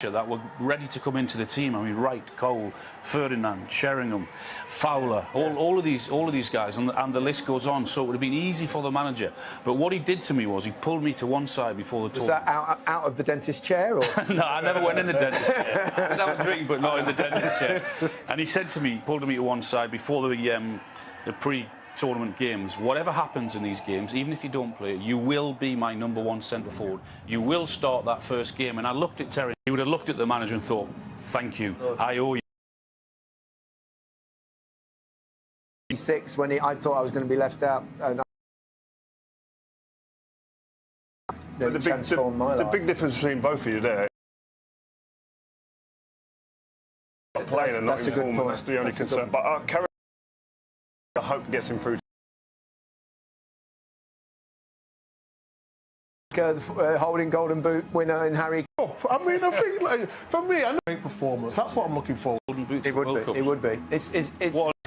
that were ready to come into the team. I mean, Wright, Cole, Ferdinand, Sheringham, Fowler, all of these guys, and the list goes on. So it would have been easy for the manager. But what he did to me was he pulled me to one side before the tournament. Was that out of the dentist chair? Or? No, I never went in the dentist chair. I did have a drink, but not in the dentist chair. And he said to me, pulled me to one side before the pre-tournament games. Whatever happens in these games, even if you don't play, you will be my #1 centre forward. You will start that first game. And I looked at Terry. He would have looked at the manager and thought, "Thank you, I owe you." 6 when I thought I was going to be left out. The big difference between both of you there. Playing and not in form, and that's the only concern. But Kerry, I hope gets him through. Holding golden boot winner in Harry. I mean, I think like, for me, I know great performance. That's what I'm looking for. It would be. It's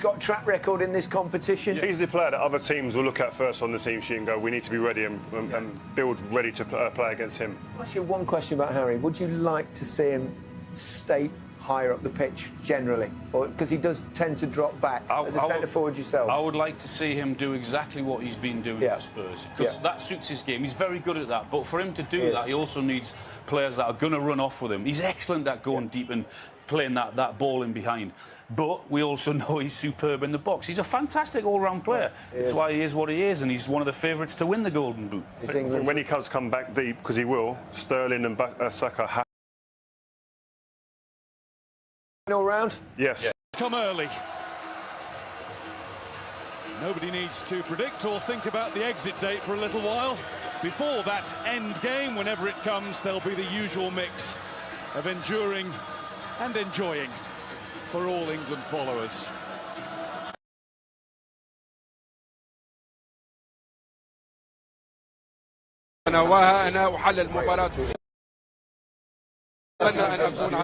got a track record in this competition. He's the player that other teams will look at first on the team sheet and go, we need to be ready and build ready to play against him. I'll ask you one question about Harry. Would you like to see him stay higher up the pitch generally, or because he does tend to drop back as a centre forward yourself? I would like to see him do exactly what he's been doing for Spurs, because that suits his game. He's very good at that, but for him to do that, he also needs players that are going to run off with him. He's excellent at going deep and playing that ball in behind. But we also know he's superb in the box. He's a fantastic all-round player. That's why he is what he is, and he's one of the favourites to win the Golden Boot. When he does come back deep, because he will, Sterling and Saka have all round? Yes. Come early. Nobody needs to predict or think about the exit date for a little while. Before that end game, whenever it comes, there'll be the usual mix of enduring and enjoying for all England followers. أنا أحلل المباراة. أتمنى أن أكون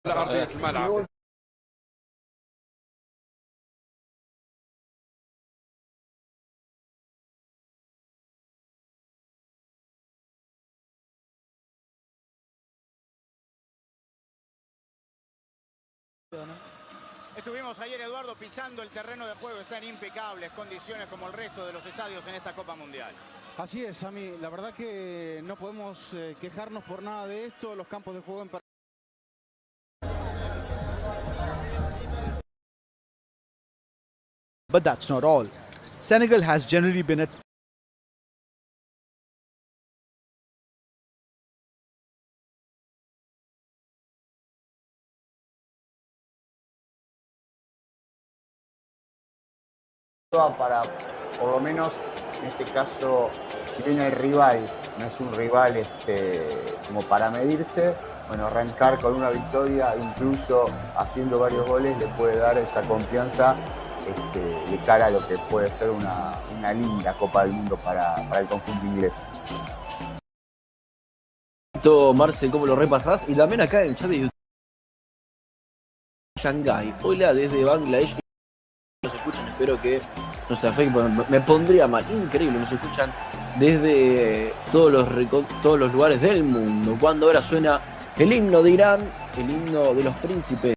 على أرضية الملعب. Estuvimos ayer, Eduardo, pisando el terreno de juego. Está en impecables condiciones como el resto de los estadios en esta Copa Mundial. Así es, a mí, la verdad que no podemos quejarnos por nada de esto. Los campos de juego en But that's not all. Senegal has generally been a para, por lo menos en este caso, si bien el rival no es un rival como para medirse, bueno, arrancar con una victoria, incluso haciendo varios goles, le puede dar esa confianza de cara a lo que puede ser una linda Copa del Mundo para el conjunto inglés. Marce, ¿cómo lo repasás? Y también acá en el chat de YouTube. Shanghái, hola desde Bangladesh. Nos escuchan, espero que no se afecte, me pondría mal, increíble, nos escuchan desde todos los lugares del mundo. Cuando ahora suena el himno de Irán, el himno de los príncipes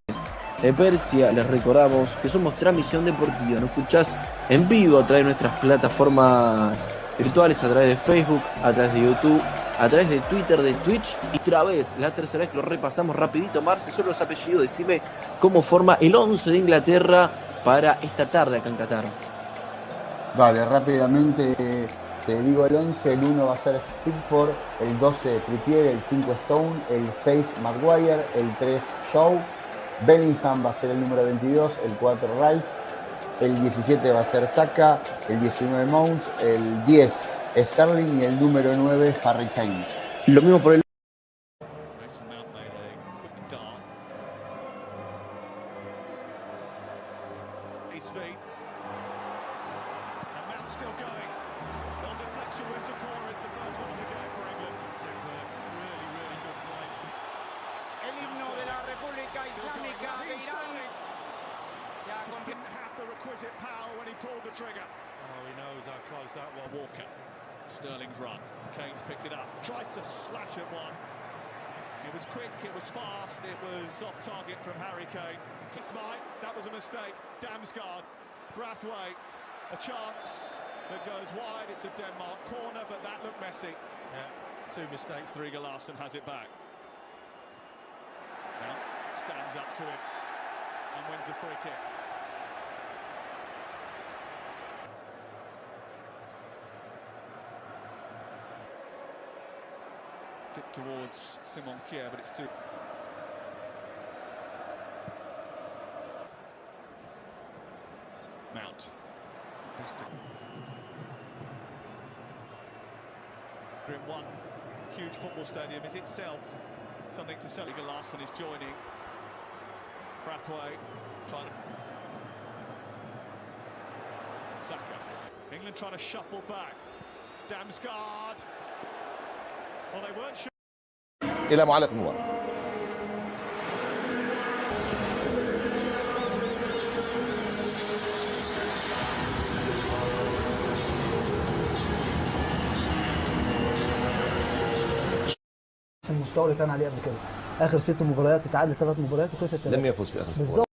de Persia, les recordamos que somos transmisión deportiva, nos escuchás en vivo a través de nuestras plataformas virtuales, a través de Facebook, a través de YouTube, a través de Twitter, de Twitch, y otra vez, la tercera vez que lo repasamos rapidito. Marce, solo los apellidos, decime cómo forma el 11 de Inglaterra para esta tarde acá en Qatar. Vale, rápidamente te digo el 11, el 1 va a ser Pickford, el 12 Trippier, el 5 Stone, el 6 Maguire, el 3 Shaw, Bellingham va a ser el número 22, el 4 Rice, el 17 va a ser Saka, el 19 Mount, el 10 Sterling y el número 9 Harry Kane. Lo mismo por el El himno de la República Islámica de Irán. Just didn't have the requisite power when he pulled the trigger. Oh, he knows how close that was. Walker. Sterling's run. Kane's picked it up. Tries to slash at one. It was quick, it was fast, it was off target from Harry Kane. Smite, that was a mistake. Damsgaard, Brathwaite, a chance that goes wide. It's a Denmark corner, but that looked messy. Yeah, two mistakes. Driga Larsen has it back. Now stands up to it and wins the free kick. Towards Simon Kjær, but it's too. Mount. In one huge football stadium is itself something to sell. Driga Larsen is joining. Brathwaite trying to. Saka. England trying to shuffle back. Damsgaard. Well, they weren't sure. إلى معلق المباراة. المستوى اللي كان عليه قبل كده. آخر 6 مباريات اتعادل 3 مباريات وخسر 3. لم يفوز في آخر 6 مباريات.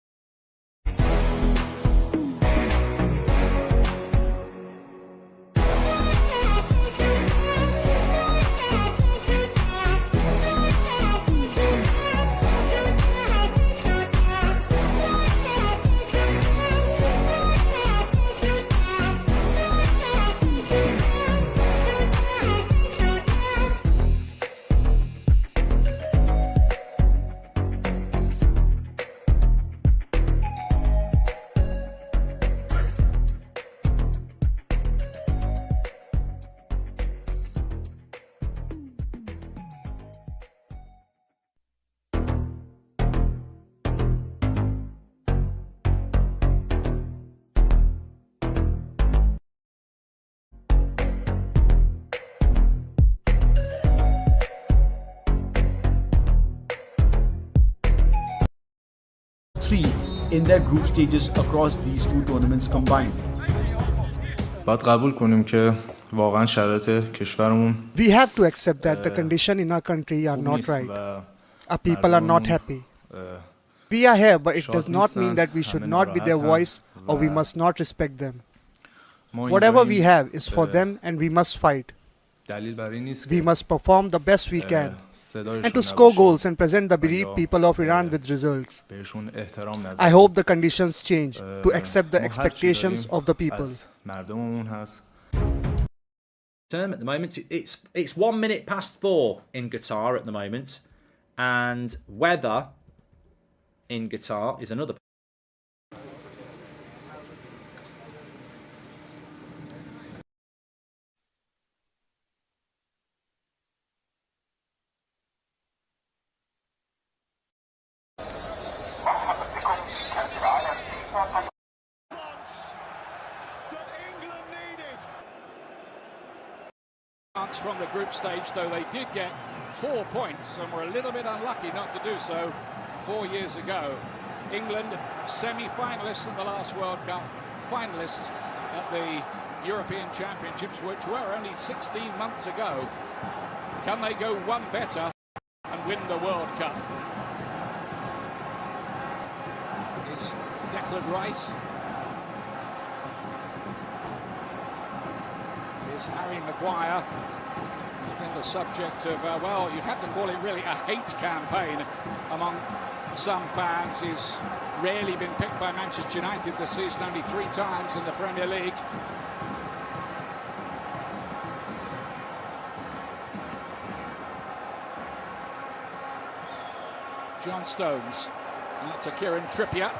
In their group stages across these two tournaments combined. باید قبول کنیم که واقعا شرایط کشورمون We have to accept that the conditions in our country are not right. Our people are not happy. We are here, but it does not mean that we should not be their voice or we must not respect them. Whatever we have is for them and we must fight. We must perform the best we can and to score goals and present the bereaved people of Iran with results. I hope the conditions change to accept the expectations of the people. At the moment, it's 1 minute past 4 in Qatar at the moment, and weather in Qatar is another. From the group stage, though they did get 4 points and were a little bit unlucky not to do so 4 years ago. England semi-finalists in the last World Cup, finalists at the European Championships, which were only 16 months ago. Can they go one better and win the World Cup? Is Declan Rice. Is Harry Maguire. He's been the subject of, well, you'd have to call it really a hate campaign among some fans. He's rarely been picked by Manchester United this season, only 3 times in the Premier League. John Stones to Kieran Trippier.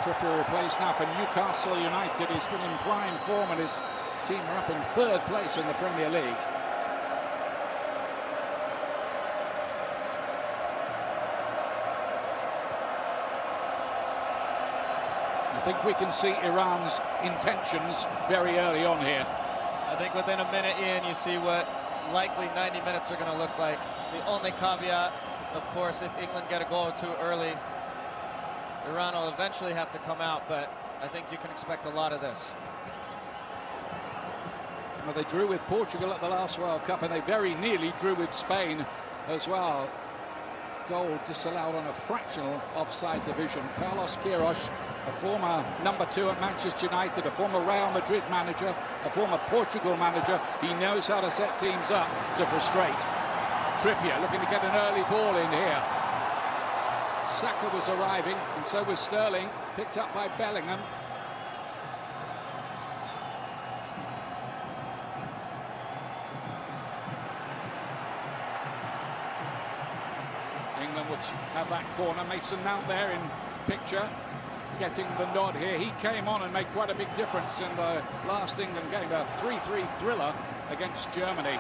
Trippier replaced now for Newcastle United. He's been in prime form and his team are up in 3rd place in the Premier League. I think we can see Iran's intentions very early on here. I think within a minute, Ian, you see what likely 90 minutes are going to look like. The only caveat, of course, if England get a goal too early, Iran will eventually have to come out, but I think you can expect a lot of this. Well, they drew with Portugal at the last World Cup, and they very nearly drew with Spain as well. Goal disallowed on a fractional offside division. Carlos Queiroz, a former number 2 at Manchester United, a former Real Madrid manager, a former Portugal manager. He knows how to set teams up to frustrate. Trippier looking to get an early ball in here. Saka was arriving, and so was Sterling, picked up by Bellingham. England would have that corner. Mason Mount there in picture, getting the nod here. He came on and made quite a big difference in the last England game, a 3-3 thriller against Germany.